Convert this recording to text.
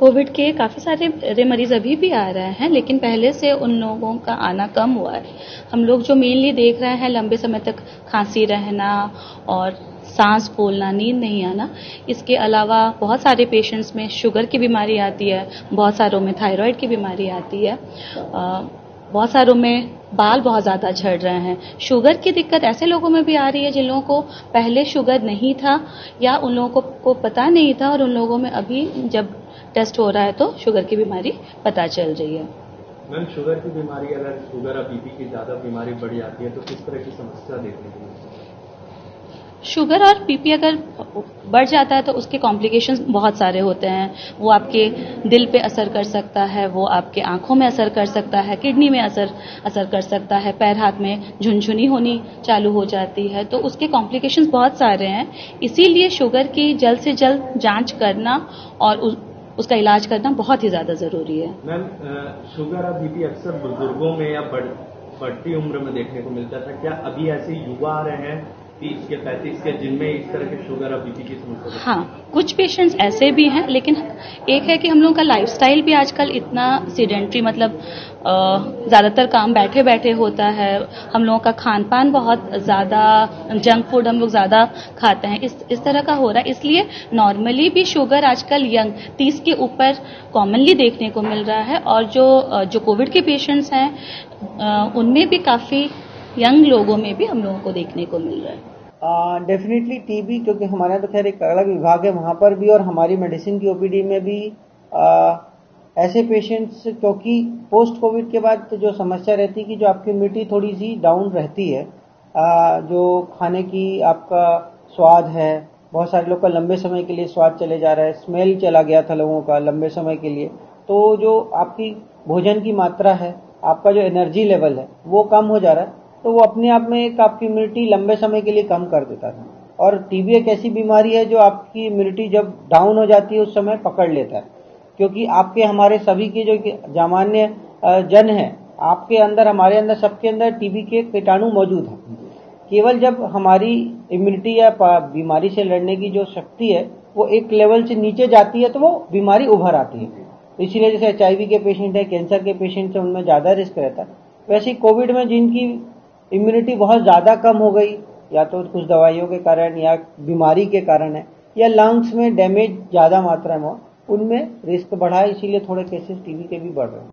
Covid के काफ़ी सारे मरीज अभी भी आ रहे हैं, लेकिन पहले से उन लोगों का आना कम हुआ है। हम लोग जो मेनली देख रहे हैं लंबे समय तक खांसी रहना और सांस फूलना, नींद नहीं आना। इसके अलावा बहुत सारे पेशेंट्स में शुगर की बीमारी आती है, बहुत सारों में थायराइड की बीमारी आती है, बहुत सारों में बाल बहुत ज़्यादा झड़ रहे हैं। शुगर की दिक्कत ऐसे लोगों में भी आ रही है जिन लोगों को पहले शुगर नहीं था या उन लोगों को पता नहीं था, और उन लोगों में अभी जब टेस्ट हो रहा है तो शुगर की बीमारी पता चल रही है। मैम, शुगर की बीमारी, अगर शुगर और बीपी की ज़्यादा बीमारी बढ़ जाती है तो किस तरह की समस्या देखने को मिलती है? शुगर और बीपी अगर बढ़ जाता है तो उसके कॉम्प्लिकेशंस बहुत सारे होते हैं। वो आपके दिल पे असर कर सकता है, वो आपके आंखों में असर कर सकता है, किडनी में असर कर सकता है, पैर हाथ में झुनझुनी होनी चालू हो जाती है। तो उसके कॉम्प्लिकेशंस बहुत सारे हैं। इसीलिए शुगर की जल्द से जल्द जांच करना और उसका इलाज करना बहुत ही ज़्यादा ज़रूरी है। मैम, शुगर और बीपी अक्सर बुजुर्गों में या बढ़ती उम्र में देखने को मिलता था। क्या अभी ऐसे युवा आ रहे हैं 30 के 35 के जिनमें इस तरह के शुगर और बीपी की समस्या? हाँ, कुछ पेशेंट्स ऐसे भी हैं, लेकिन एक है कि हम लोगों का लाइफस्टाइल भी आजकल इतना सीडेंट्री, मतलब ज़्यादातर काम बैठे बैठे होता है। हम लोगों का खान पान बहुत ज़्यादा जंक फूड हम लोग ज़्यादा खाते हैं, इस तरह का हो रहा है। इसलिए नॉर्मली भी शुगर आजकल यंग 30 के ऊपर कॉमनली देखने को मिल रहा है। और जो कोविड के पेशेंट्स हैं उनमें भी काफ़ी यंग लोगों में भी हम लोगों को देखने को मिल रहा है। डेफिनेटली टीबी, क्योंकि हमारे यहाँ तो खैर एक अलग विभाग है, वहाँ पर भी और हमारी मेडिसिन की ओपीडी में भी ऐसे पेशेंट्स, क्योंकि पोस्ट कोविड के बाद तो जो समस्या रहती है कि जो आपकी इम्यूनिटी थोड़ी सी डाउन रहती है, जो खाने की आपका स्वाद है, बहुत सारे लोग का लंबे समय के लिए स्वाद चले जा रहा है, स्मेल चला गया था लोगों का लंबे समय के लिए, तो जो आपकी भोजन की मात्रा है, आपका जो एनर्जी लेवल है वो कम हो जा रहा है, तो वो अपने आप में एक आपकी इम्यूनिटी लंबे समय के लिए कम कर देता था। और टीबी एक ऐसी बीमारी है जो आपकी इम्यूनिटी जब डाउन हो जाती है उस समय पकड़ लेता है, क्योंकि आपके हमारे सभी के जो सामान्य जन है, आपके अंदर, हमारे अंदर, सबके अंदर टीबी के कीटाणु मौजूद हैं। केवल जब हमारी इम्यूनिटी या बीमारी से लड़ने की जो शक्ति है वो एक लेवल से नीचे जाती है तो वो बीमारी उभर आती है। इसीलिए जैसे HIV के पेशेंट है, कैंसर के पेशेंट है, उनमें ज़्यादा रिस्क रहता है। वैसे ही कोविड में जिनकी इम्यूनिटी बहुत ज़्यादा कम हो गई, या तो कुछ दवाइयों के कारण या बीमारी के कारण है, या लंग्स में डैमेज ज़्यादा मात्रा में हो, उनमें रिस्क बढ़ा है। इसीलिए थोड़े केसेस टीबी के भी बढ़ रहे हैं।